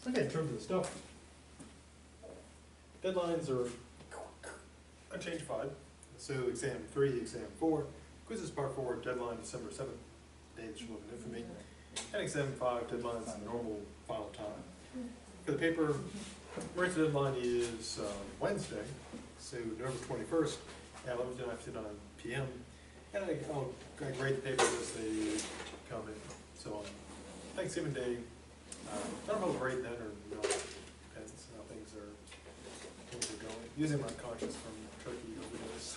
Okay, in terms of the stuff, deadlines are unchanged 5. So exam 3, exam 4, quizzes part 4, deadline December 7th, day that you're looking at for me. And exam 5, deadline is the normal final time. For the paper, emergency deadline is Wednesday, so November 21st at 11:59 p.m. And I'll grade the papers as they come in. So on Thanksgiving Day, I don't know if I'll grade then or not. Depends how things are going. Usually I'm unconscious from turkey overdose.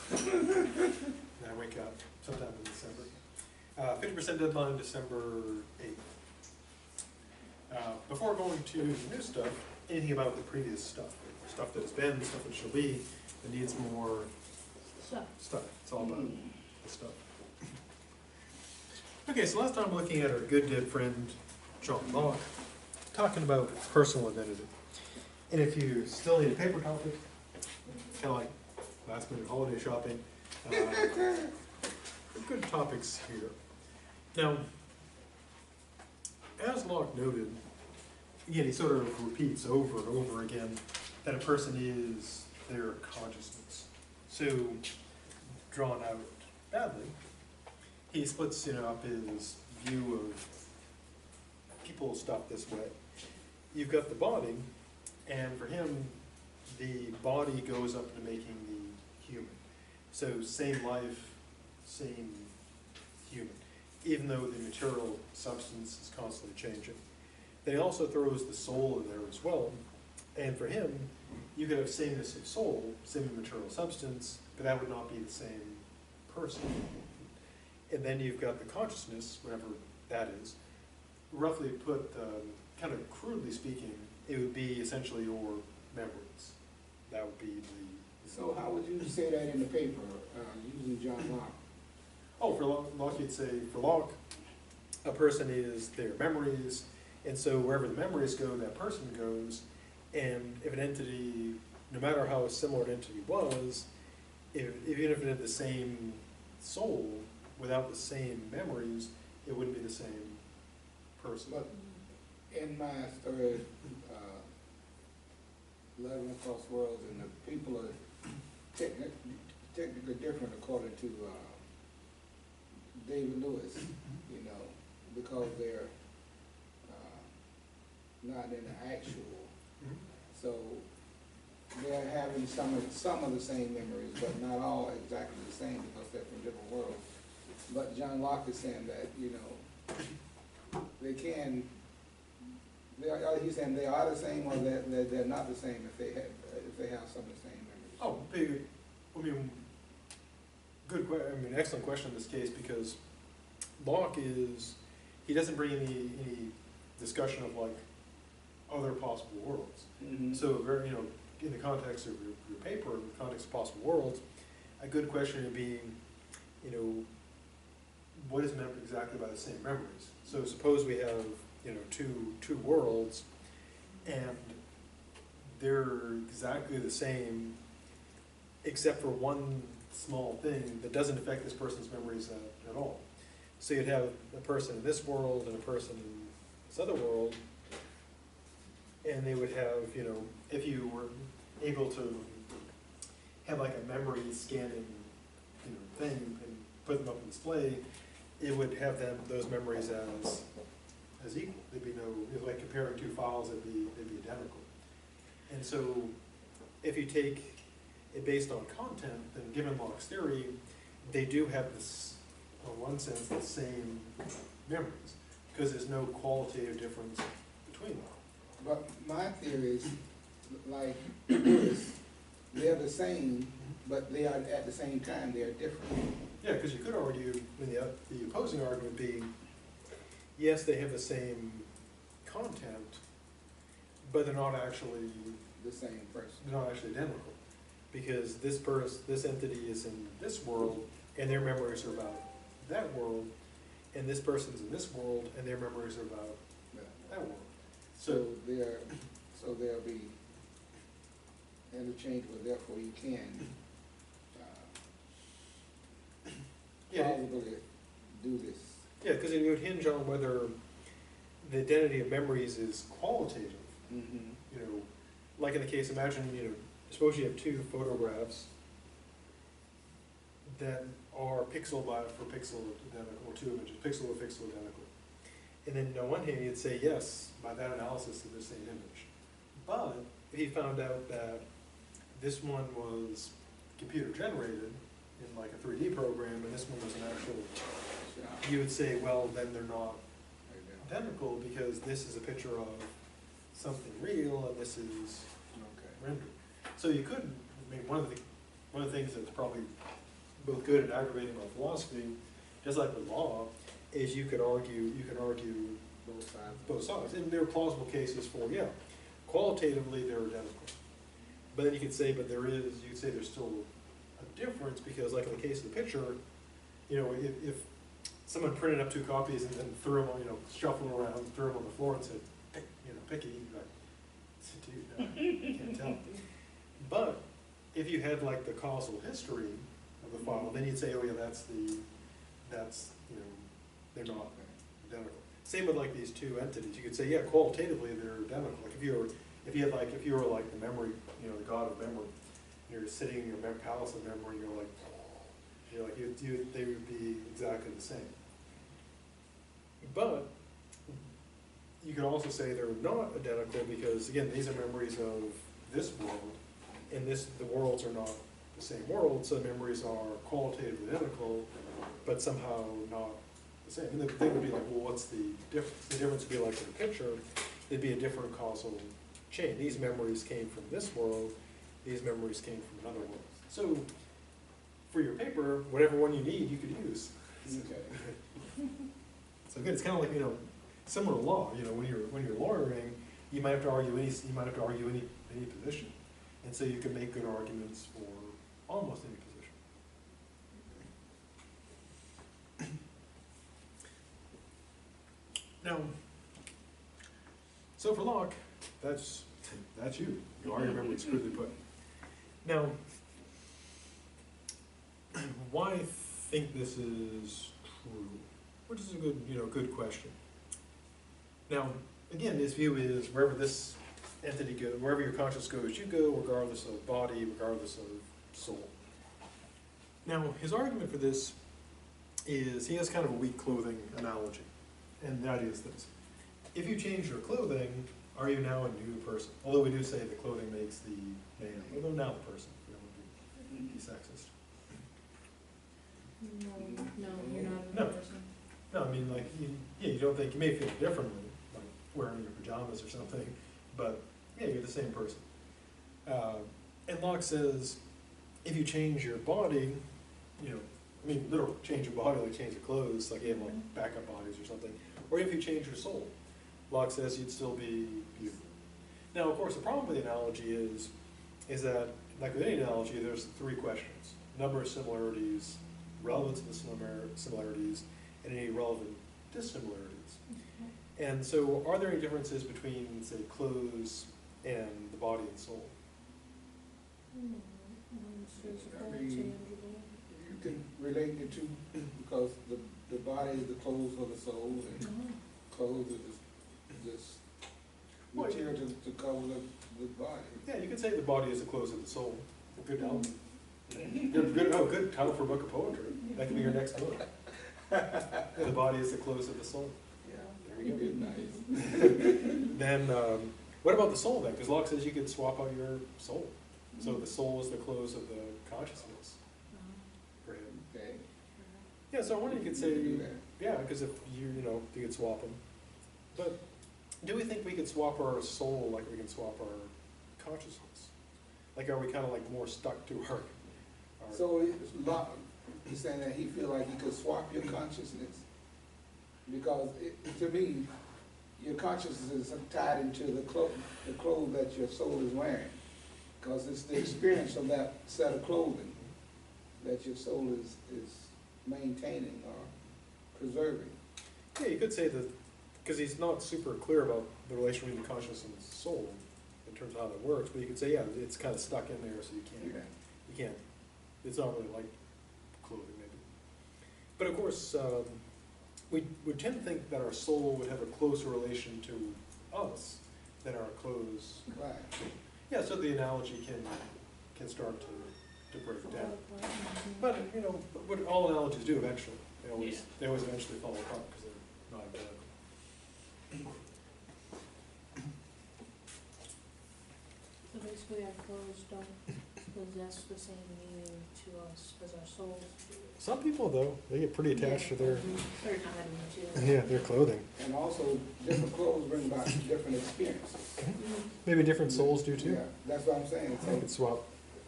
And I wake up sometime in December. 50% deadline December 8th. Before going to the new stuff, anything about the previous stuff? Stuff that has been, stuff that shall be, that needs more stuff. It's all about the stuff. Okay, so last time I'm looking at our good dead friend John Locke, talking about personal identity. And if you still need a paper topic, kind of like last minute holiday shopping, good topics here. Now, as Locke noted, again, he sort of repeats over and over again that a person is their consciousness. So, drawn out badly, he splits up his view of people stuff this way. You've got the body, and for him, the body goes up to making the human. So same life, same human, even though the material substance is constantly changing. Then he also throws the soul in there as well, and for him, you could have sameness of soul, same material substance, but that would not be the same person. And then you've got the consciousness, whatever that is. Roughly put, kind of crudely speaking, it would be essentially your memories. That would be the... So how would you say that in the paper, using John Locke? Oh, for Locke, you'd say, for Locke, a person is their memories, and so wherever the memories go, that person goes, and if an entity, no matter how similar an entity was, even if it had the same soul, without the same memories, it wouldn't be the same person. But in my story, Living Across Worlds, and the people are technically different according to David Lewis, because they're not in the actual. So they're having some of the same memories, but not all exactly the same because they're from different worlds. But John Locke is saying that, they can, he's saying they are the same or they're not the same if they have some of the same memories. Oh, excellent question in this case, because Locke he doesn't bring any discussion of like other possible worlds. Mm-hmm. So very, in the context of your paper, in the context of possible worlds, a good question would be, what is meant exactly by the same memories? So suppose we have, two worlds, and they're exactly the same, except for one small thing that doesn't affect this person's memories at all. So you'd have a person in this world and a person in this other world, and they would have, if you were able to have like a memory scanning, thing and put them up on display, it would have those memories as equal. There'd be no, like comparing two files, they'd be identical. And so if you take it based on content, then given Locke's theory, they do have this, in one sense, the same memories, because there's no qualitative difference between them. But my theory is, like this, they're the same, but they are at the same time, they're different. Yeah, because you could argue, the opposing argument being, yes, they have the same content, but they're not actually the same person. They're not actually identical, because this entity is in this world, and their memories are about that world, and this person's in this world, and their memories are about that world. So they'll be interchangeable. Therefore, you can probably do this. Yeah, because it would hinge on whether the identity of memories is qualitative Mm-hmm. You know, like in the case, imagine, you know, suppose you have two photographs that are pixel for pixel identical, or two images, pixel to pixel identical. And then on one hand, you'd say, yes, by that analysis, they're the same image. But if you found out that this one was computer generated in like a 3D program, and this one was an actual, you would say, well, then they're not identical, because this is a picture of something real, and this is rendered. So you could, I mean, one of the things that's probably both good and aggravating about philosophy, just like with law, is you could argue both sides. And there are plausible cases for, yeah, qualitatively they're identical. But then you could say, you could say there's still a difference, because like in the case of the picture, you know, if someone printed up two copies and then threw them on, you know, shuffled them around, threw them on the floor and said, pick it, you can't tell. But if you had like the causal history of the file, then you'd say, oh yeah, that's, you know, they're not identical. Same with like these two entities. You could say, yeah, qualitatively they're identical. Like if you were like the memory, you know, the god of memory, you're sitting in your palace of memory, they would be exactly the same. But you could also say they're not identical, because again, these are memories of this world, and the worlds are not the same world, so memories are qualitatively identical, but somehow not the same. And the thing would be like, well, what's the difference? The difference would be like in the picture, there'd be a different causal chain. These memories came from this world, these memories came from another world. So for your paper, whatever one you need, you could use. Okay. So again, it's kind of like, you know, similar to law. You know, when you're lawyering, you might have to argue any position, and so you can make good arguments for almost any position. Now, so for Locke, that's you. You are your memory, it's crudely put. Now, why think this is true? Which is a good question. Now, again, his view is wherever this entity goes, wherever your conscious goes, you go, regardless of body, regardless of soul. Now, his argument for this is he has kind of a weak clothing analogy. And the idea is this: if you change your clothing, are you now a new person? Although we do say that clothing makes the man, although now the person, we don't want to be sexist. No, you're not a No. person. No, I mean, like, you don't think, you may feel differently, like wearing your pajamas or something, but yeah, you're the same person. And Locke says, if you change your body, you know, I mean, literally change your body, like change your clothes, like you have like backup bodies or something, or if you change your soul, Locke says you'd still be you. Now, of course, the problem with the analogy is that, like with any analogy, there's three questions: number of similarities, relevance of the similarities, and any relevant dissimilarities. And so, are there any differences between, say, clothes and the body and soul? I mean, you can relate the two, because the body is the clothes for the soul, and clothes is just material to cover the body. Yeah, you could say the body is the clothes of the soul. A good album. Good title for a book of poetry. That could be your next book. The body is the clothes of the soul. Yeah, there you go. Nice. Then, what about the soul then? Because Locke says you could swap out your soul. So the soul is the clothes of the consciousness for him. Okay. Yeah, so I wonder, you could say, Do that. yeah, because if you could swap them. But do we think we could swap our soul like we can swap our consciousness? Like, are we kind of like more stuck to our So he's saying that he feel like he could swap your consciousness, because to me, your consciousness is tied into the clothes that your soul is wearing, because it's the experience of that set of clothing that your soul is maintaining or preserving. Yeah, you could say that, because he's not super clear about the relation between consciousness and soul in terms of how that works, but you could say, yeah, it's kind of stuck in there, so you can't, it's not really like clothing maybe. But of course, we would tend to think that our soul would have a closer relation to us than our clothes Yeah, so the analogy can start to break down. But, you know, what all analogies do eventually, they always eventually fall apart because they're not identical. So basically our clothes don't possess the same meaning to us as our souls do. Some people, though, they get pretty attached to their, Certain items, yeah. their clothing. And also, different clothes bring about different experiences. Maybe different souls do too. Yeah, that's what I'm saying. They could swap.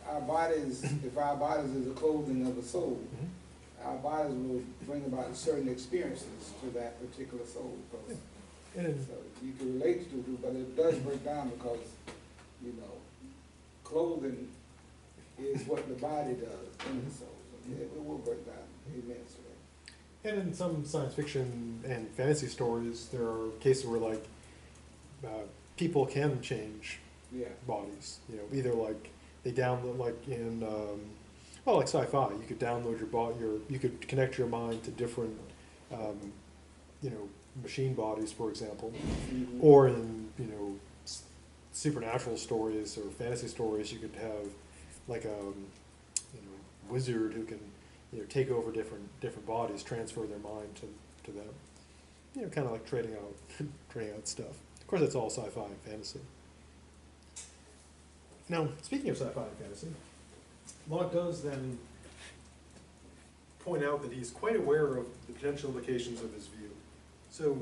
Our bodies, if our bodies is the clothing of the soul, our bodies will bring about certain experiences to that particular soul. And it, So you can relate to it, but it does break down because, you know, clothing is what the body does in the soul. So it will break down immensely. and in some science fiction and fantasy stories, there are cases where like people can change Yeah. bodies. You know, either like they download, like in well, like sci-fi, you could download you could connect your mind to different you know, machine bodies, for example, or in, you know, supernatural stories or fantasy stories, you could have like a, you know, wizard who can, you know, take over different bodies, transfer their mind to them. You know, kind of like trading out stuff. Of course, that's all sci-fi and fantasy. Now, speaking of sci-fi and fantasy, Locke does then point out that he's quite aware of the potential implications of his view. So,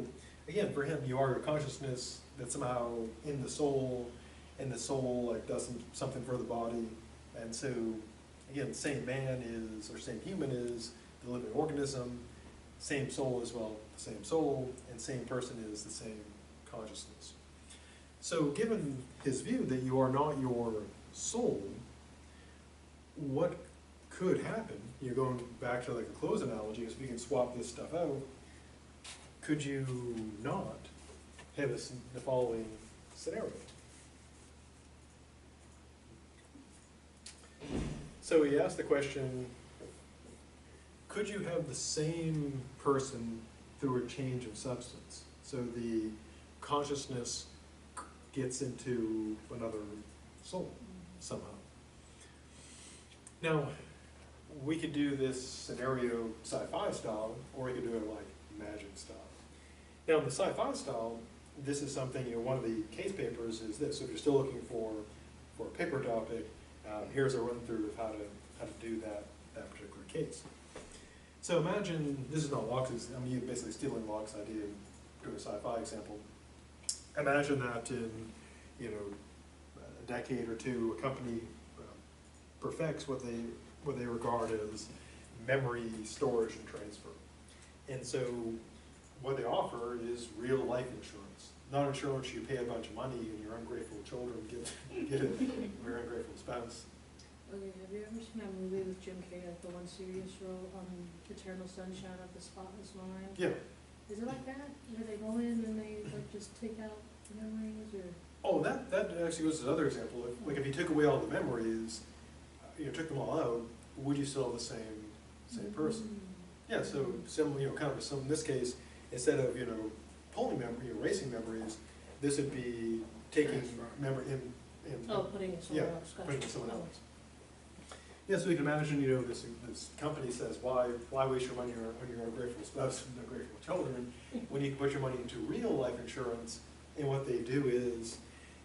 again, for him, you are your consciousness that's somehow in the soul, and the soul like does something for the body. And so, again, same man is, or same human is the living organism, same soul as well, the same soul, and same person is the same consciousness. So given his view that you are not your soul, what could happen, you're going back to like a clothes analogy, if we can swap this stuff out, could you not have the following scenario? So he asked the question, could you have the same person through a change of substance? So the consciousness gets into another soul somehow. Now, we could do this scenario sci-fi style, or we could do it like magic style. Now, in the sci-fi style, this is something, you know, one of the case papers is this. So if you're still looking for a paper topic, here's a run through of how to do that particular case. So imagine, this is not Locke's, I mean, you're basically stealing Locke's idea and doing a sci-fi example. Imagine that in, you know, a decade or two, a company perfects what they regard as memory storage and transfer. And so what they offer is real life insurance. Not insurance you pay a bunch of money and your ungrateful children get a very ungrateful spouse. Okay, have you ever seen that movie with Jim Carrey, like the one serious role, Eternal Sunshine of the Spotless Mind? Yeah. Is it like that? Where they go in and they like just take out memories, or? Oh, that actually goes to another example. Like if you took away all the memories, you know, took them all out, would you still have the same person? Yeah, so similar, you know, kind of in this case, instead of, you know, pulling memory, erasing memories, this would be taking memory in Putting it somewhere else. Gotcha. putting it someone else. Yeah, so you can imagine, you know, this company says, why waste your money on your ungrateful spouse and ungrateful children when you can put your money into real life insurance? And what they do is,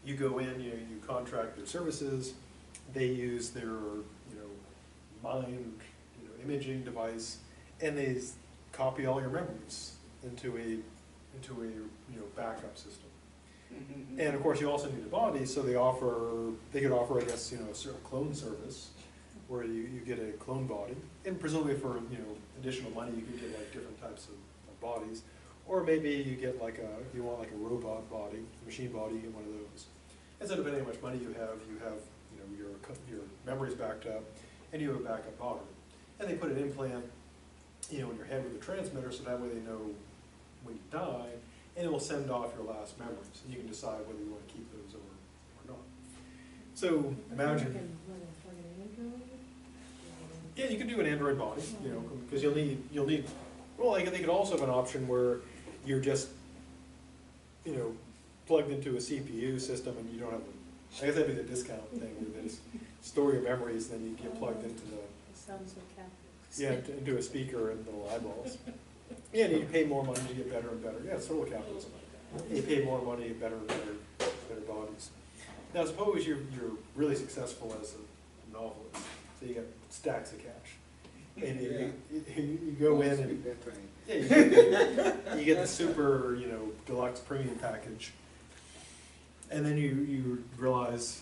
you go in, you know, you contract their services, they use their, you know, mind, you know, imaging device, and they copy all your memories into a you know, backup system. And of course, you also need a body, so they could offer, I guess, you know, a certain clone service where you get a clone body, and presumably for, you know, additional money, you could get like different types of bodies, or maybe you get like if you want like a robot body, machine body, you get one of those. And so depending on how much money you have, you know, your memories backed up, and you have a backup body. And they put an implant, you know, in your head with a transmitter, so that way they know when you die, and it will send off your last memories, and you can decide whether you want to keep those or not. So imagine. Yeah, you can do an Android body, you know, because you'll need. Well, like, they could also have an option where you're just, you know, plugged into a CPU system and you don't have a I guess that'd be the discount thing, where there's store your memories, then you get plugged into the, Sounds so Catholic. yeah, into a speaker and little eyeballs. Yeah, and you pay more money to get better and better. Yeah, it's total capitalism. You pay more money to get better and better bodies. Now, suppose you're really successful as a novelist, so you got stacks of cash, and you go in and yeah, you get the super, deluxe premium package, and then you realize,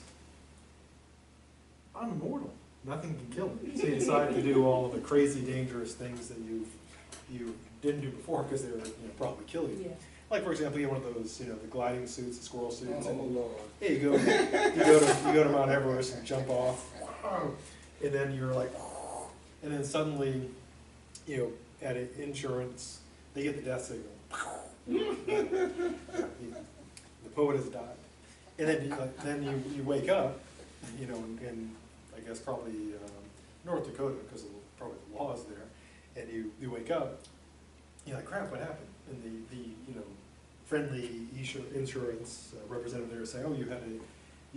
I'm immortal. Nothing can kill me. So you decide to do all of the crazy, dangerous things that you didn't do before because they were probably kill you. Yeah. Like, for example, you get one of those, the gliding suits, the squirrel suits. Oh, Lord. Yeah, you go to Mount Everest and jump off, and then you're like, and then suddenly, at an insurance, they get the death signal. The poet has died, and then you wake up, in I guess probably North Dakota because of probably the laws there, and you wake up, you're like, crap, what happened? And the friendly insurance representative there say, oh, you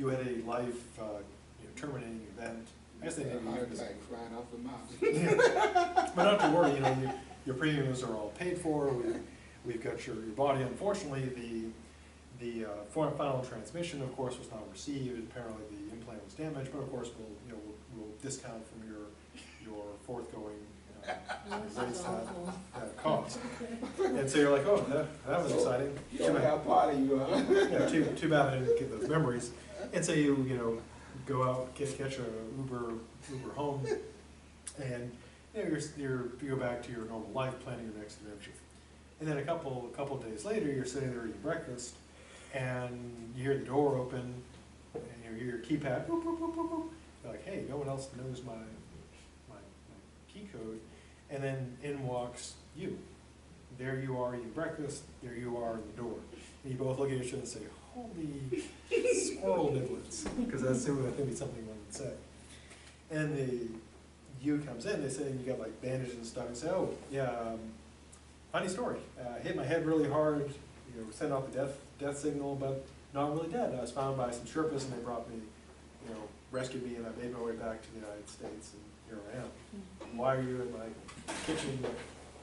had a life terminating event. I guess they didn't heart use attack flying off the mountain. But not to worry, your premiums are all paid for. We've got your body. Unfortunately, the final transmission, of course, was not received. Apparently, the implant was damaged. But of course, we'll discount from your forthgoing raise that cost. And so you're like, oh, that was exciting. You don't know how party you are. Yeah, too bad I didn't get those memories. And so you go out, catch a Uber home, and you go back to your normal life, planning your next adventure. And then a couple of days later, you're sitting there eating breakfast, and you hear the door open, and you hear your keypad, boop, boop, boop, boop, boop. You're like, hey, no one else knows my key code. And then in walks you. There you are eating breakfast, there you are in the door. And you both look at each other and say, holy squirrel niblets, because that's I think something one would say. And the you comes in, they say you got like bandages and stuff, and say, oh, yeah, funny story. Hit my head really hard, sent out the death signal, but not really dead. I was found by some Sherpas, and they brought me, rescued me, and I made my way back to the United States, and here I am. Why are you in my kitchen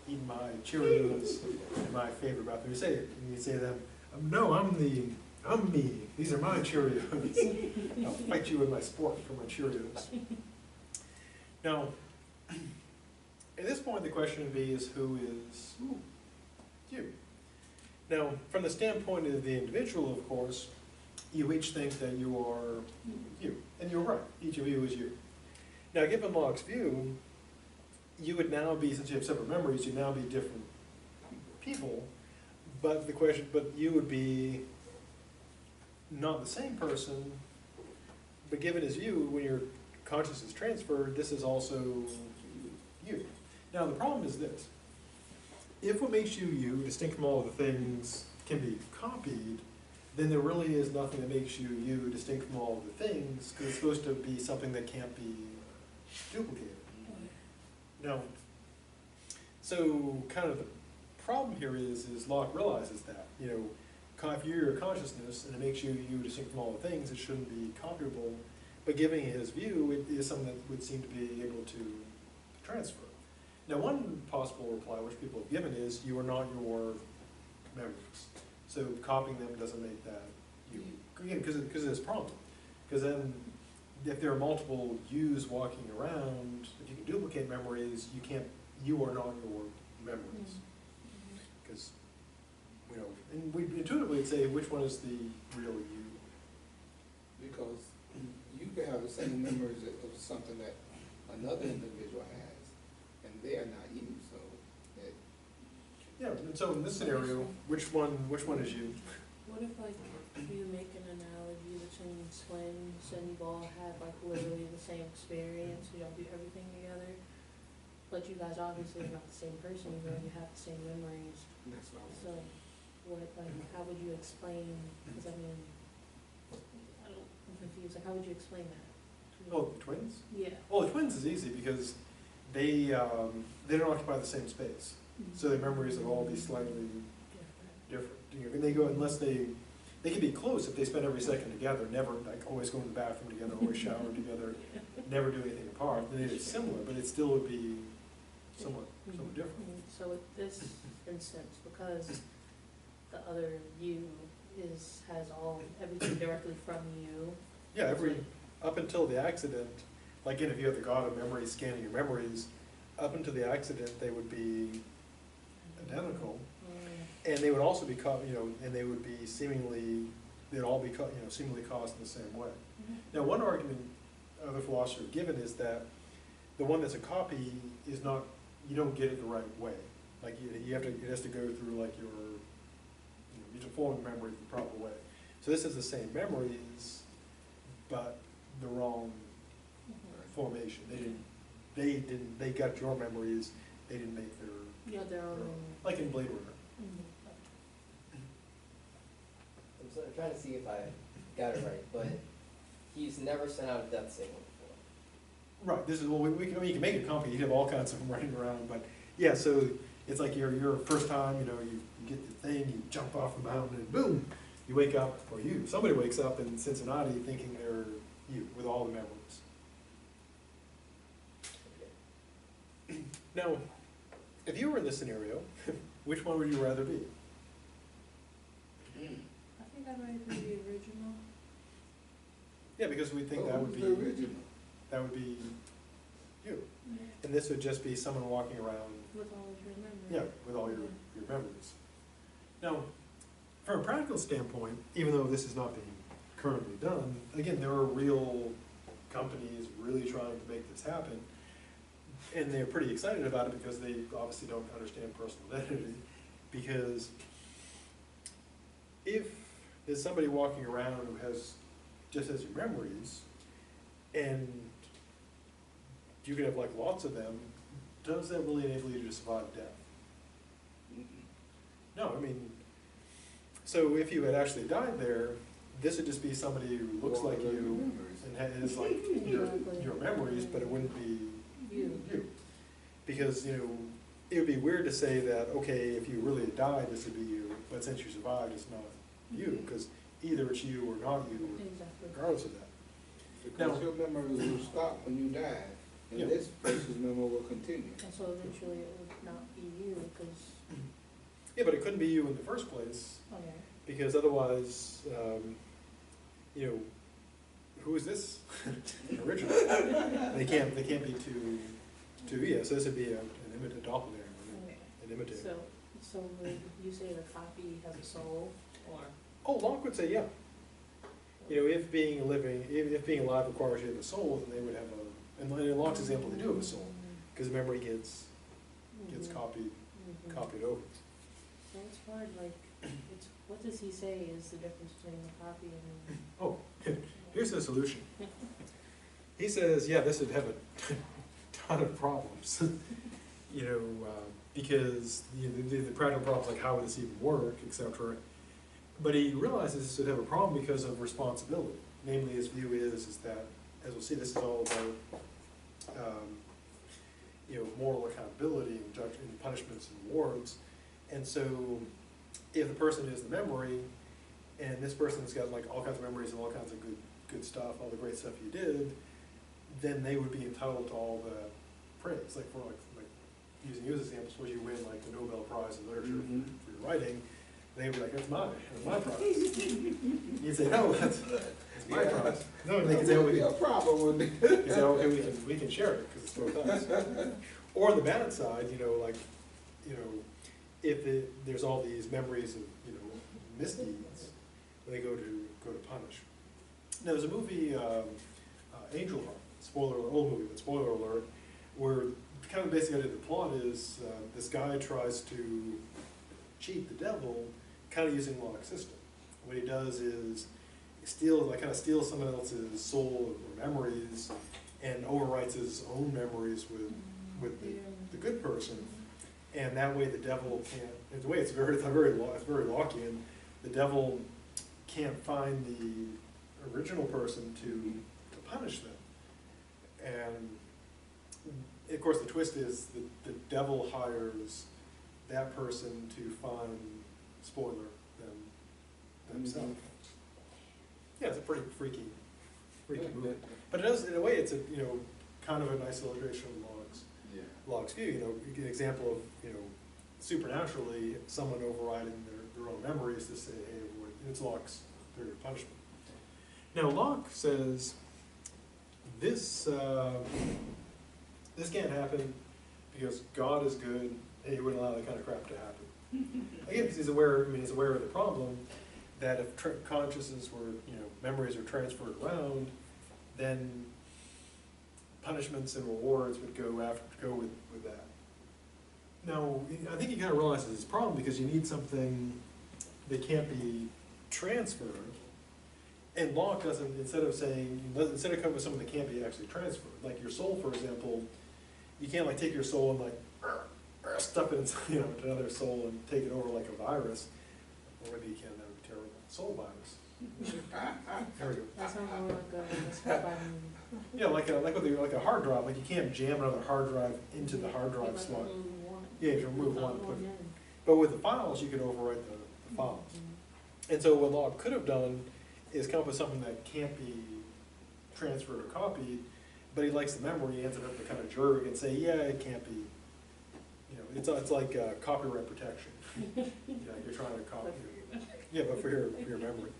eating my Cheerios in my favorite bathroom? You say to them, no, I'm me. These are my Cheerios. I'll fight you with my sport for my Cheerios. Now, at this point, the question would be is who is you? Now, from the standpoint of the individual, of course, you each think that you are you. And you're right. Each of you is you. Now, given Locke's view, you would now be, since you have separate memories, you'd now be different people, but you would be not the same person, but given his view, when your consciousness is transferred, this is also you. Now, the problem is this. If what makes you you, distinct from all of the things, can be copied, then there really is nothing that makes you you, distinct from all of the things, because it's supposed to be something that can't be duplicated. Now, so kind of the problem here is Locke realizes that, if you're your consciousness and it makes you you distinct from all the things, it shouldn't be copyable, but giving his view, it is something that would seem to be able to transfer. Now, one possible reply which people have given is you are not your memories. So copying them doesn't make that you. Again, because of this problem. Because then, if there are multiple yous walking around, if you can duplicate memories, you are not your memories. Because, and we intuitively would say which one is the real you. Because you can have the same memories of something that another individual has, and they are not you, so. Yeah, and so in this scenario, which one is you? What if you make an analogy between twins and you've all had literally the same experience, you all do everything together, but you guys obviously are not the same person, even though you have the same memories. That's what I was. So, how would you explain? Because I'm confused. How would you explain that? Oh, the twins? Yeah. Well, the twins is easy because they don't occupy the same space. So their memories will all be slightly different. They go unless they they can be close if they spend every second together, never, like, always go to the bathroom together, always shower together, never do anything apart, then it's similar, but it still would be somewhat different. So with this instance, because the other you has everything directly from you. Yeah, up until the accident, like, if you have the God of memory scanning your memories, up until the accident, they would be identical. And they would also be and they would be seemingly, they'd all be seemingly caused in the same way. Now, one argument other philosophers have given is that the one that's a copy is not, you don't get it the right way. Like, it has to go through, like, you're forming memories the proper way. So this is the same memories, but the wrong formation. They got your memories, they didn't make their own. Like in Blade Runner. I'm trying to see if I got it right, but he's never sent out a death signal before. Right, this is, well, you can make a copy, you have all kinds of them running around, but yeah, so it's like your first time, you get the thing, you jump off the mountain and boom, you wake up, or somebody wakes up in Cincinnati thinking they're you, with all the memories. Now, if you were in this scenario, which one would you rather be? I think I'd rather be the original. Yeah, because we think that would be the original. You. And this would just be someone walking around, With all of your memories. yeah, with all your memories. Now, from a practical standpoint, even though this is not being currently done, again, there are real companies really trying to make this happen. And they're pretty excited about it because they obviously don't understand personal identity. Because if there's somebody walking around who just has your memories, and you could have like lots of them, does that really enable you to survive death? No, I mean, so if you had actually died there, this would just be somebody who looks like you and has like your memories, but it wouldn't be you. Because, it would be weird to say that, okay, if you really had died, this would be you, but since you survived, it's not you, because either it's you or not you, regardless of that. Because your memories will stop when you die, and this person's memory will continue. And so eventually it would not be you, because. Yeah, but it couldn't be you in the first place, Okay. because otherwise, who is this? Original. They can't be two, yeah, so this would be a doppelganger, an imitator. So would you say the copy has a soul, or? Oh, Locke would say, yeah. If being alive requires you to have a soul, then they would have and in Locke's example, they do have a soul, because memory gets copied over. So it's hard, what does he say is the difference between the copy and? Oh, here's the solution. He says, yeah, this would have a ton of problems, because the practical problems like how would this even work, etc. But he realizes this would have a problem because of responsibility. Namely, his view is that, as we'll see, this is all about moral accountability and and punishments and rewards. And so, if the person is the memory, and this person's got like all kinds of memories and all kinds of good stuff, all the great stuff you did, then they would be entitled to all the praise. Like using you as an example, suppose you win like the Nobel Prize in Literature for your writing, they would be like, that's my prize. You'd say, no, that's my prize. No, they can say, be a problem with you say, okay, we can share it because it's both us. Or on the bad side, if there's all these memories of misdeeds, they go to punish. Now, there's a movie, Angel Heart, spoiler alert, old movie, but spoiler alert, where kind of basically the plot is this guy tries to cheat the devil, kind of using Locke's system. What he does is steals someone else's soul or memories, and overwrites his own memories with the good person, and that way the devil can't. In a way, it's very Lockean. The devil can't find the original person to punish them, and of course the twist is that the devil hires that person to find, spoiler, them themselves. pretty freaky movie. But it does, in a way, it's a, you know, kind of a nice illustration of Locke's view. You know, you get an example of, you know, supernaturally, someone overriding their own memories to say, hey, it's Locke's theory of punishment. Now, Locke says this can't happen because God is good and he wouldn't allow that kind of crap to happen. Again, because he's aware of the problem that if consciousness were, you know, memories are transferred around, then punishments and rewards would go with that. Now, I think he kind of realizes his problem because you need something that can't be transferred. And Locke doesn't, instead of coming up with something that can't be actually transferred, like your soul, for example, you can't like take your soul and like stuff it into, you know, into another soul and take it over like a virus. Or maybe you can, that would be terrible. Soul virus. There we go. That sounds more like a spy movie. Yeah, like a hard drive. Like you can't jam another hard drive into the hard drive slot. Yeah, you remove one. But with the files, you can overwrite the files. And so what Locke could have done is come up with something that can't be transferred or copied, but he likes the memory. He ends up to kind of jerk and say, yeah, it can't be. You know, it's like copyright protection. You know, you're trying to copy. Yeah, but for your memory.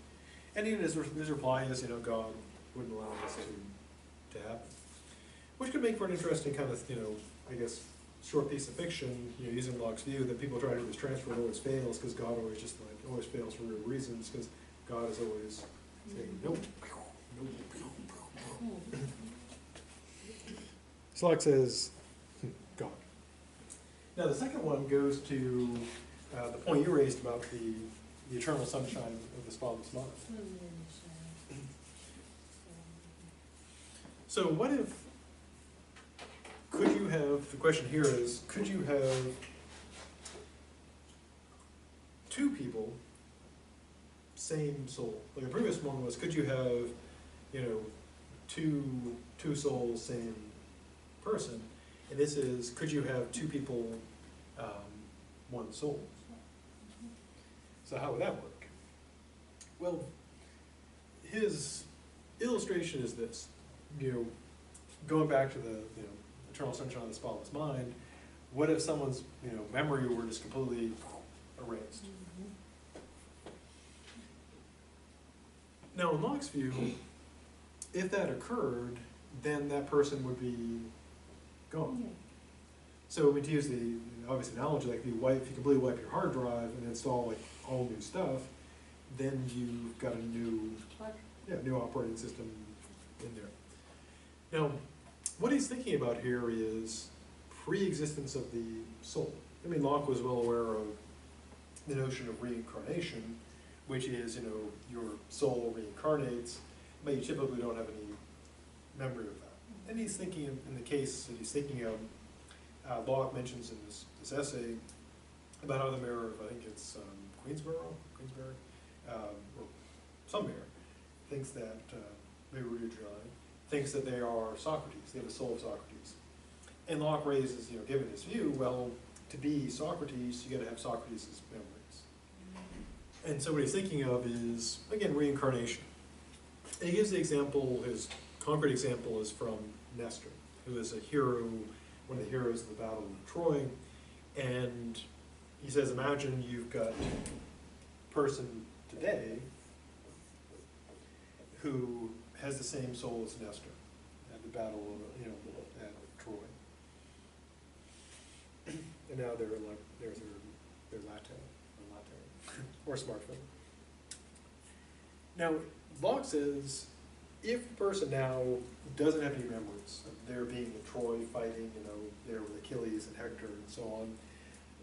And even his reply is, you know, God wouldn't allow this to happen. Which could make for an interesting kind of, you know, I guess, short piece of fiction, you know, using Locke's view that people try to do this transfer, it always fails because God always fails for real reasons, because God is always saying, nope. So Locke says, God. Now the second one goes to the point you raised about the eternal sunshine of the spotless mind. So what if, the question here is, could you have two people, same soul? Like the previous one was, could you have, you know, two souls, same person? And this is, could you have two people, one soul? So how would that work? Well, his illustration is this, you know, going back to the, you know, eternal sunshine of the spotless mind, what if someone's, you know, memory were just completely erased? Now, in Locke's view, if that occurred, then that person would be gone. So, I mean, to use the obvious analogy, like if you completely wipe your hard drive and install like all new stuff, then you've got a new operating system in there. Now, what he's thinking about here is pre-existence of the soul. I mean, Locke was well aware of the notion of reincarnation, which is, you know, your soul reincarnates, but you typically don't have any memory of that. And he's thinking, in the case that he's thinking of, Locke mentions in this essay about how the mayor of, I think it's Queensbury, or some mayor, thinks that, maybe Rudy Giuliani, thinks that they are Socrates, they have the soul of Socrates. And Locke raises, you know, given his view, well, to be Socrates, you gotta have Socrates' memories. And so what he's thinking of is, again, reincarnation. And he gives the example, his concrete example is from Nestor, who is a hero, one of the heroes of the Battle of Troy. And he says, imagine you've got a person today who has the same soul as Nestor at the Battle of, you know, at Troy. And now they're like, there's their latte, or smartphone. Now, Locke says, if the person now doesn't have any memories of there being in Troy fighting, you know, there with Achilles and Hector and so on,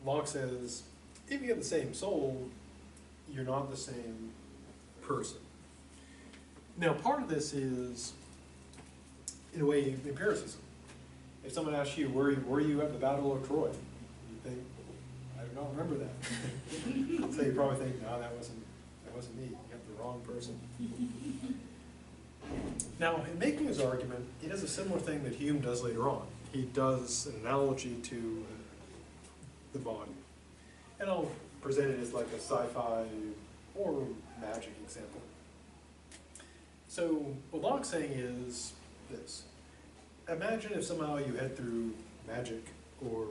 Locke says, if you have the same soul, you're not the same person. Now, part of this is, in a way, empiricism. If someone asks you, were you at the Battle of Troy? You think, I do not remember that. So you probably think, no, that wasn't me. You got the wrong person. Now, in making his argument, he does a similar thing that Hume does later on. He does an analogy to the body. And I'll present it as like a sci-fi or magic example. So what Locke's saying is this. Imagine if somehow you head through magic or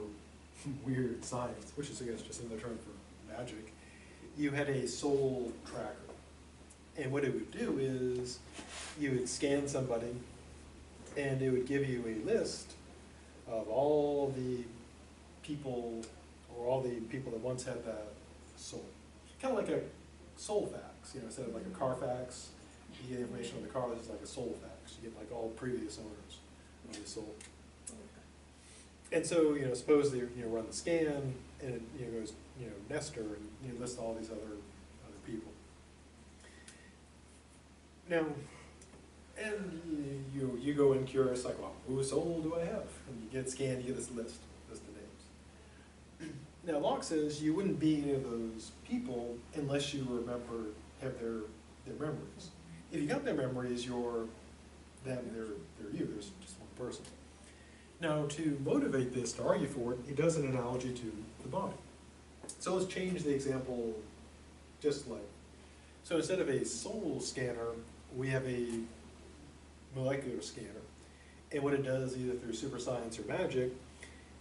weird science, which is, I guess, just another term for magic. You had a soul tracker. And what it would do is you would scan somebody and it would give you a list of all the people or all the people that once had that soul. Kind of like a soul fax, you know, instead of like a Carfax, you get information on the car, this is like a soul fax. You get like all previous owners of the soul. And so, you know, suppose they, you know, run the scan and it, you know, goes, you know, Nestor, and you lists all these other people. Now, and you go in curious, like, well, whose soul do I have? And you get scanned, you get this list of names. Now, Locke says you wouldn't be any of those people unless you have their memories. If you got their memories, you're them, they're you, there's just one person. Now, to motivate this, to argue for it, he does an analogy to the body. So let's change the example just like, so instead of a soul scanner, we have a molecular scanner. And what it does, either through super science or magic,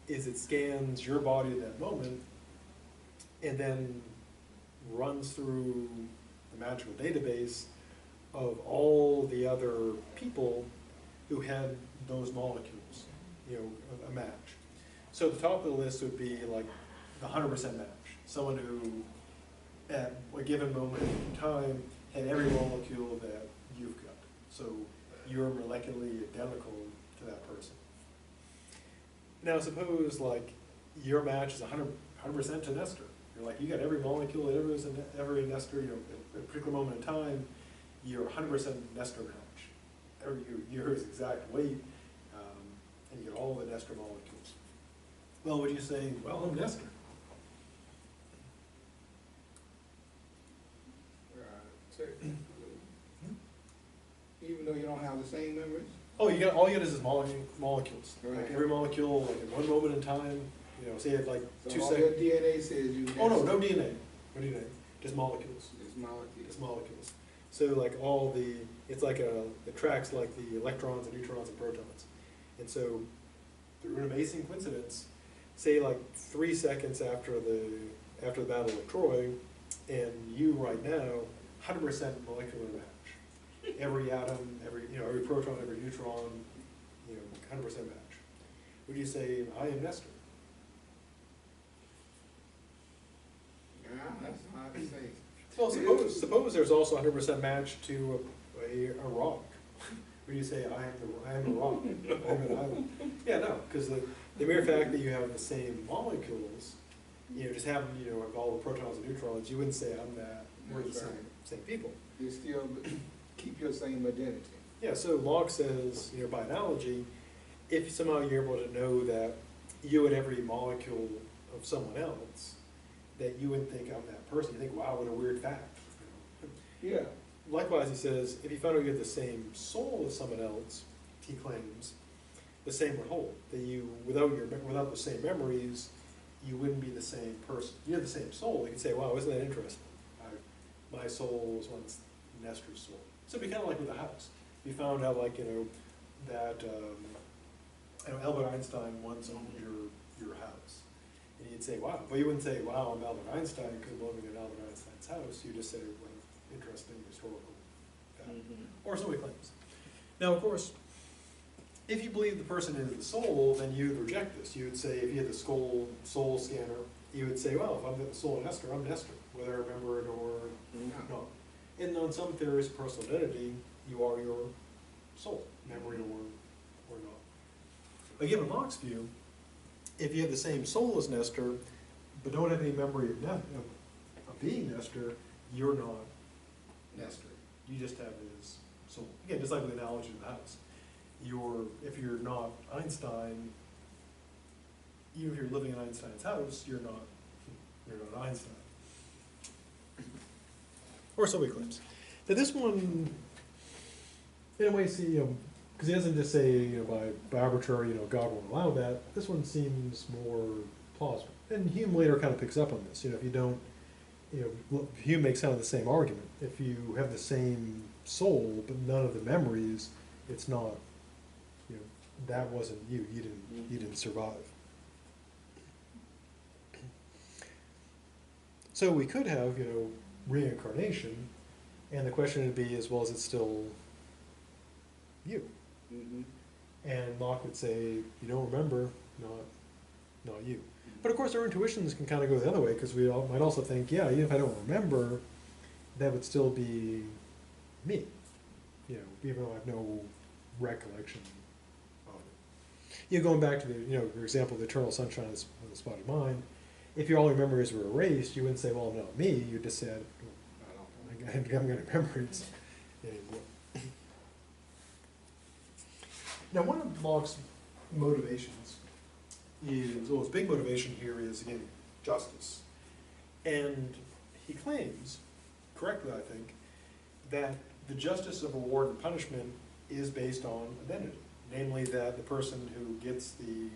is it scans your body at that moment and then runs through the magical database of all the other people who had those molecules, you know, a match. So at the top of the list would be like the 100% match, someone who at a given moment in time had every molecule that you've got. So you're molecularly identical to that person. Now suppose like your match is 100% to Nestor. You're like, you got every molecule that ever is in every Nestor, you know, at a particular moment in time, you're 100% Nestor match. You're his exact weight, and you get all the Nestor molecules. Well, would you say, well, I'm Nestor? Even though you don't have the same memories? Oh, all you get is molecules. Right. Like every molecule, like in one moment in time, you know, say it like So 2 all seconds. your DNA says you. Oh no, no DNA. No DNA. Just molecules. It's molecules. Just molecules. So like it's like it tracks like the electrons and neutrons and protons. And so through an amazing coincidence, say like 3 seconds after the Battle of Troy, and you right now, 100% molecular match. Every atom, every proton, every neutron, 100% match. Would you say, I am Nestor? Yeah, that's hard to say. Well, suppose there's also 100% match to a rock. Would you say, I am a rock? I am an island? Yeah, no, because the mere fact that you have the same molecules, just have of all the protons and neutrons, you wouldn't say I'm that. We're the same people. You still keep your same identity. Yeah, so Locke says, by analogy, if somehow you're able to know that you and every molecule of someone else, that you wouldn't think I'm that person. You think, wow, what a weird fact. Yeah. Likewise, he says, if you found out you had the same soul as someone else, he claims, the same would hold. That you, without the same memories, you wouldn't be the same person. You have the same soul. You could say, wow, isn't that interesting? My soul was once Nestor's soul. So it'd be kind of like with the house. You found out, that Albert Einstein once owned your house. And you'd say, wow. But you wouldn't say, wow, I'm Albert Einstein because I'm living in Albert Einstein's house. You just say, what an interesting historical fact. Or so he claims. Now, of course, if you believe the person is the soul, then you'd reject this. You would say, if you had the soul scanner, you would say, well, if I'm the soul of Nestor, I'm Nestor, whether I remember it or not. And on some theories of personal identity, you are your soul, memory or not. But given Locke's view, if you have the same soul as Nestor, but don't have any memory of being Nestor, you're not Nestor. You just have his soul. Again, just like with the analogy of the house. If you're not Einstein, even if you're living in Einstein's house, you're not Einstein. Or so he claims. Now this one, in a way, because he doesn't just say, by arbitrary, God won't allow that. This one seems more plausible. And Hume later kind of picks up on this. If you don't, Hume makes kind of the same argument. If you have the same soul, but none of the memories, it's not, you know, that wasn't you. You didn't survive. So we could have, you know, reincarnation, and the question would be, is, well, is it still you? Mhm. And Locke would say, you don't remember, not you. But of course, our intuitions can kind of go the other way, because we might also think, yeah, even if I don't remember, that would still be me. You know, even though I have no recollection of it. You know, going back to the, you know, your example of the eternal sunshine of the spotted mind, if all your memories were erased, you wouldn't say, well, not me. You just said, oh, I haven't got memories anymore. Now, one of Locke's motivations is, well, his big motivation here is, again, justice. And he claims, correctly I think, that the justice of reward and punishment is based on identity. Namely, that the person who gets the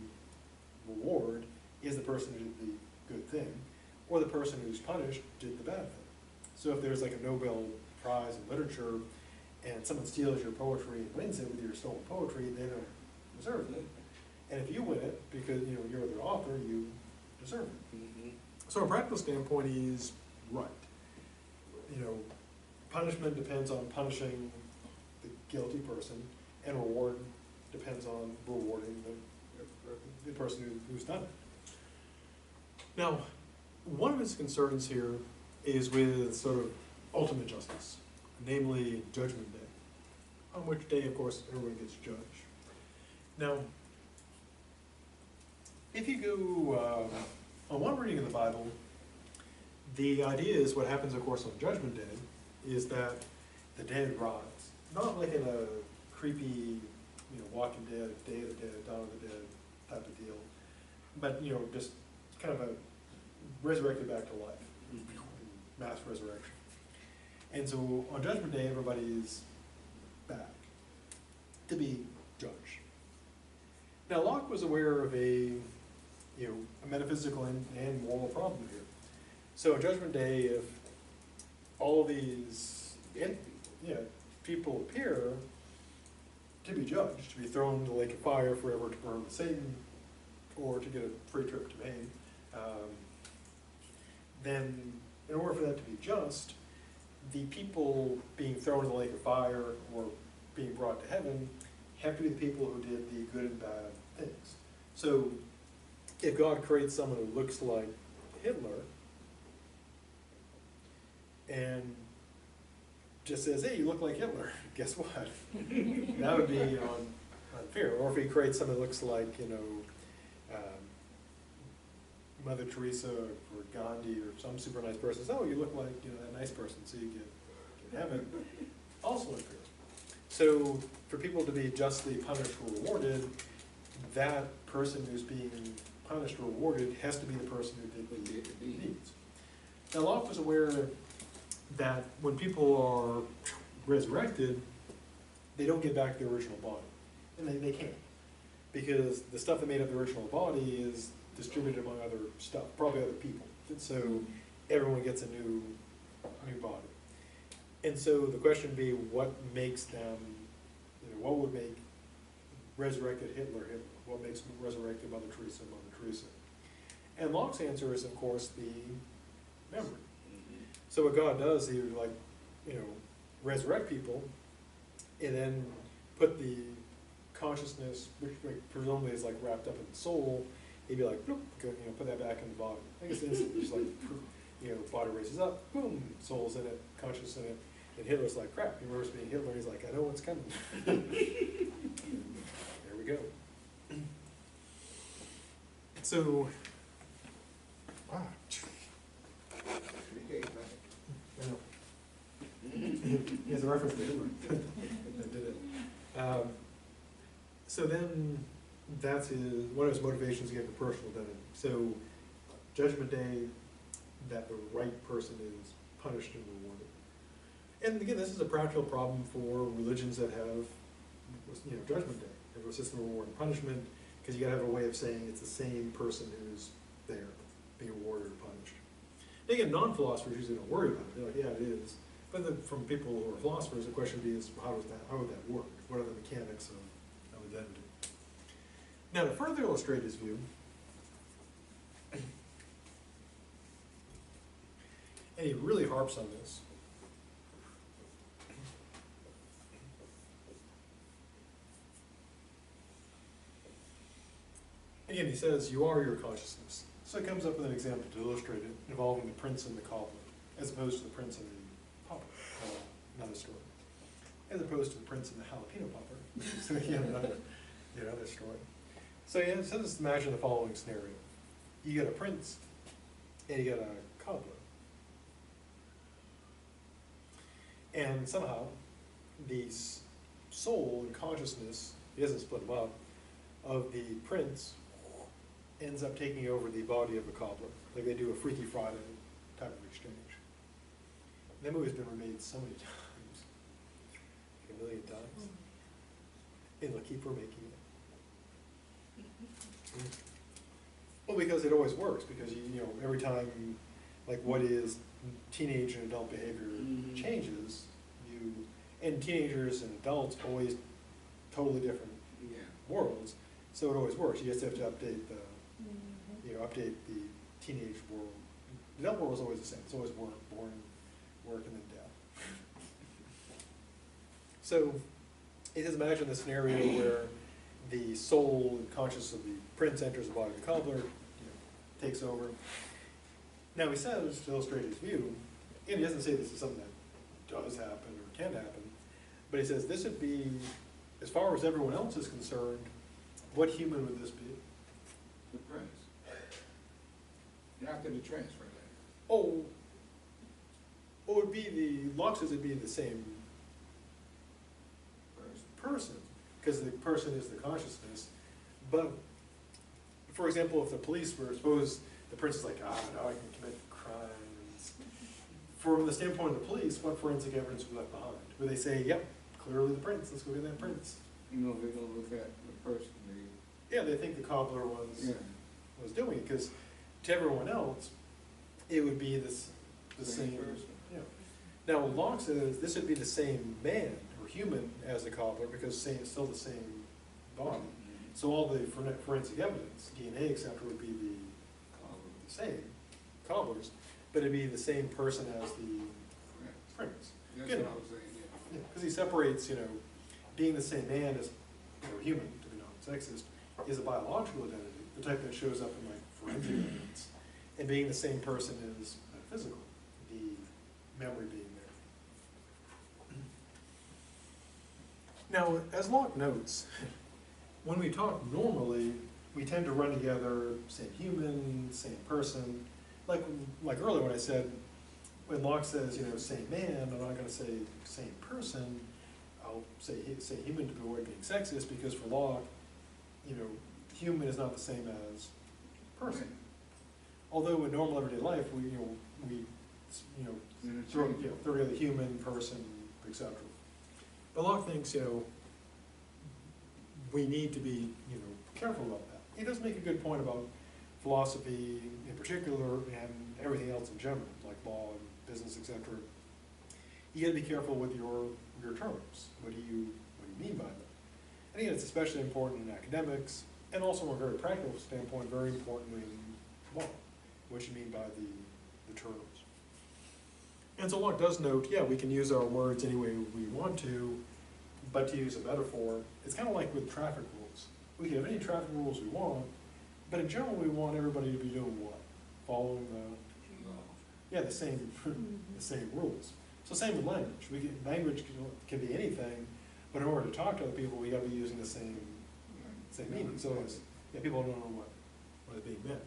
reward is the person who did the good thing, or the person who's punished did the bad thing. So if there's like a Nobel Prize in literature, and someone steals your poetry and wins it with your stolen poetry, they don't deserve it. And if you win it, because you know you're the author, you deserve it. Mhm. So from a practical standpoint, he's right. You know, punishment depends on punishing the guilty person, and reward depends on rewarding the person who's done it. Now, one of his concerns here is with sort of ultimate justice, namely Judgment Day, on which day, of course, everyone gets judged. Now, if you go on one reading of the Bible, the idea is what happens, of course, on Judgment Day is that the dead rise. Not like in a creepy, you know, Walking Dead, Day of the Dead, Dawn of the Dead type of deal, but, you know, just kind of a resurrected back to life, mass resurrection. And so on Judgment Day, everybody's back to be judged. Now, Locke was aware of a metaphysical and moral problem here. So on Judgment Day, if all these people appear to be judged, to be thrown into the lake of fire forever to burn with Satan, or to get a free trip to Maine, then in order for that to be just, the people being thrown in the lake of fire or being brought to heaven have to be the people who did the good and bad things. So if God creates someone who looks like Hitler and just says, hey, you look like Hitler, guess what? That would be unfair. Or if he creates someone that looks like, you know, Mother Teresa or Gandhi or some super nice person says, oh, you look like, you know, that nice person, so you get heaven. Also unfair. So for people to be justly punished or rewarded, that person who's being punished or rewarded has to be the person who did the deeds. Now, Locke was aware that when people are resurrected, they don't get back their original body. And they can't. Because the stuff that made up the original body is distributed among other stuff, probably other people. And so everyone gets a new body. And so the question would be, what makes them, you know, what would make resurrected Hitler Hitler? What makes resurrected Mother Teresa Mother Teresa? And Locke's answer is, of course, the memory. So what God does, he would, like, you know, resurrect people and then put the consciousness, which presumably is like wrapped up in the soul, he'd be like, bloop, you know, put that back in the body. I guess instantly, just like, you know, body raises up, boom, soul's in it, conscious in it. And Hitler's like, crap, he remembers being Hitler, he's like, I know what's coming. There we go. So, wow. I know. He has a reference to Hitler. That did it. So then, that's one of his motivations to get the personal identity. So, Judgment Day, that the right person is punished and rewarded. And again, this is a practical problem for religions that have, you know, Judgment Day. They have a system of reward and punishment, because you gotta have a way of saying it's the same person who's there, being rewarded or punished. And again, non-philosophers usually don't worry about it. They're like, yeah, it is. But then from people who are philosophers, the question would be is how would that work? What are the mechanics of identity? Now, to further illustrate his view, and he really harps on this, again, he says, you are your consciousness. So he comes up with an example to illustrate it involving the prince and the cobbler, as opposed to the prince and the popper, another story. As opposed to the prince and the jalapeno popper, which is again another story. So yeah, so just imagine the following scenario. You get a prince and you get a cobbler. And somehow, the soul and consciousness, he doesn't split them up, of the prince ends up taking over the body of a cobbler. Like they do a Freaky Friday type of exchange. And that movie's been remade so many times, like 1 million times. And they'll keep remaking it. Well, because it always works, because you know, every time, like what is teenage and adult behavior changes, and teenagers and adults always totally different worlds, so it always works. You just have to update the, update the teenage world. The adult world is always the same. It's always work, born, work, and then death. So, it says, imagine the scenario where the soul and consciousness of the prince enters the body of the cobbler, takes over. Now he says, to illustrate his view, and he doesn't say this is something that does happen or can happen, but he says this would be, as far as everyone else is concerned, what human would this be? The prince. After the transfer. Oh, it would be Locke says it'd be the same person, because the person is the consciousness. But, for example, if the police were, suppose the prince is like, now I can commit crimes. From the standpoint of the police, what forensic evidence was left behind? Would they say, yep, clearly the prince, let's go get that prince? They're gonna look at the person. Yeah, they think the cobbler was doing it, because to everyone else, it would be the same person. Yeah. Now, Locke says this would be the same man or human as the cobbler, because it's still the same body. So all the forensic evidence, DNA, etc., would be the same cobbler's, but it'd be the same person as the prince. That's what I was saying. Yeah, because he separates, being the same man as human, to be non-sexist, is a biological identity, the type that shows up in like forensic evidence, and being the same person is physical, the memory being there. Now, as Locke notes, when we talk normally, we tend to run together same human, same person. Like earlier when I said, when Locke says, same man, I'm not going to say same person. I'll say human to avoid being sexist, because for Locke, human is not the same as person. Although in normal everyday life, we throw together human, person, etc. But Locke thinks, we need to be, careful about that. He does make a good point about philosophy in particular and everything else in general, like law and business, etc. You got to be careful with your terms. What do you mean by them? I think it's especially important in academics, and also from a very practical standpoint, very important in law, what you mean by the terms. And so Locke does note, we can use our words any way we want to, but to use a metaphor, it's kind of like with traffic rules. We can have any traffic rules we want, but in general we want everybody to be doing what? Following the same rules. So same with language. Language can be anything, but in order to talk to other people, we got to be using the same meaning. So people don't know what is being meant.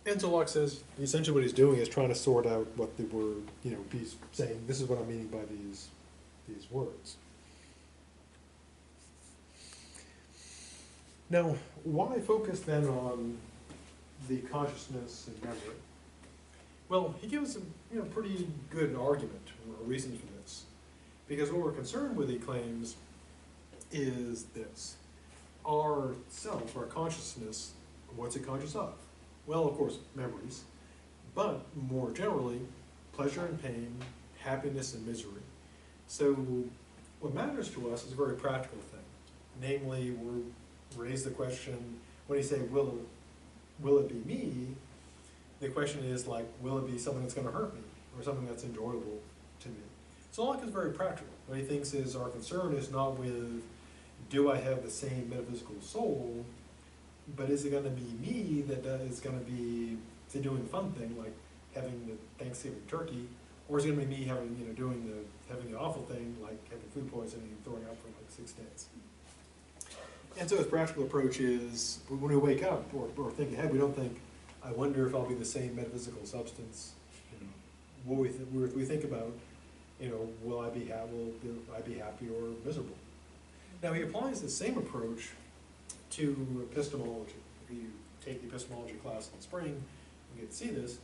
And so Locke says, essentially what he's doing is trying to sort out what the word, he's saying, this is what I'm meaning by these words. Now, why focus then on the consciousness and memory? Well, he gives a pretty good argument or reason for this. Because what we're concerned with, he claims, is this. Our self, our consciousness, what's it conscious of? Well, of course, memories. But more generally, pleasure and pain, happiness and misery. So what matters to us is a very practical thing. Namely, we raise the question, when you say, will it be me? The question is like, will it be something that's gonna hurt me, or something that's enjoyable to me? So Locke is very practical. What he thinks is our concern is not with, do I have the same metaphysical soul, but is it gonna be me that is gonna be, say, doing the fun thing, like having the Thanksgiving turkey, or is it gonna be me having, having the awful thing, like having food poisoning and throwing up for like 6 days? And so his practical approach is, when we wake up or think ahead, we don't think, I wonder if I'll be the same metaphysical substance. What we think about, will I be happy or miserable? Now he applies the same approach to epistemology. If you take the epistemology class in the spring, you get to see this.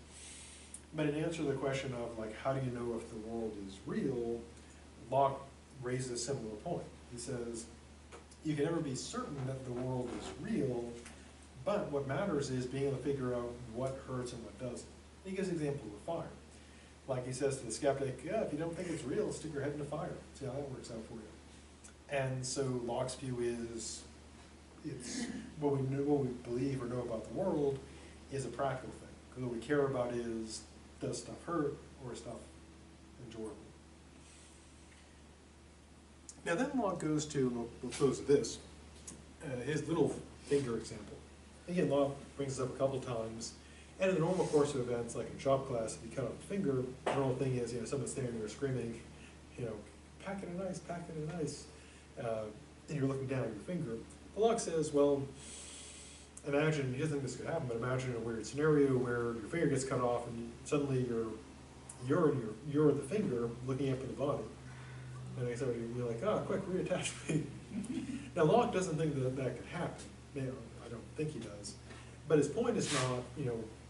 But in answer to the question of like, how do you know if the world is real, Locke raises a similar point. He says, you can never be certain that the world is real, but what matters is being able to figure out what hurts and what doesn't. He gives an example of fire. Like he says to the skeptic, yeah, if you don't think it's real, stick your head in the fire. See how that works out for you. And so Locke's view is, it's what we believe or know about the world is a practical thing. Because what we care about is, does stuff hurt or is stuff enjoyable? Now then Locke goes to, we'll close with this, his little finger example. Again, Locke brings this up a couple times, and in the normal course of events, like in shop class, if you cut off a finger, the normal thing is, someone's standing there screaming, pack it in ice, and you're looking down at your finger. But Locke says, well, imagine, he doesn't think this could happen, but imagine a weird scenario where your finger gets cut off and suddenly you're the finger looking up at the body. And you're like, oh, quick, reattach me. Now Locke doesn't think that could happen. I don't think he does. But his point is not,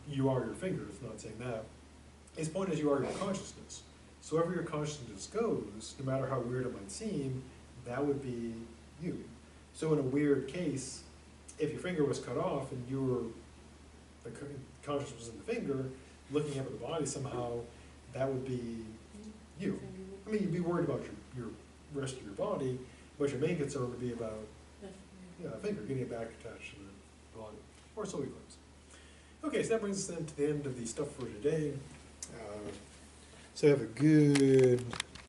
you are your finger. It's not saying that. His point is you are your consciousness. So wherever your consciousness goes, no matter how weird it might seem, that would be you. So in a weird case, if your finger was cut off and the consciousness was in the finger, looking up at the body somehow, that would be you. I mean, you'd be worried about your rest of your body, but your main concern would be about a finger, getting it back attached to the body, or so he claims. Okay, so that brings us then to the end of the stuff for today. So have a good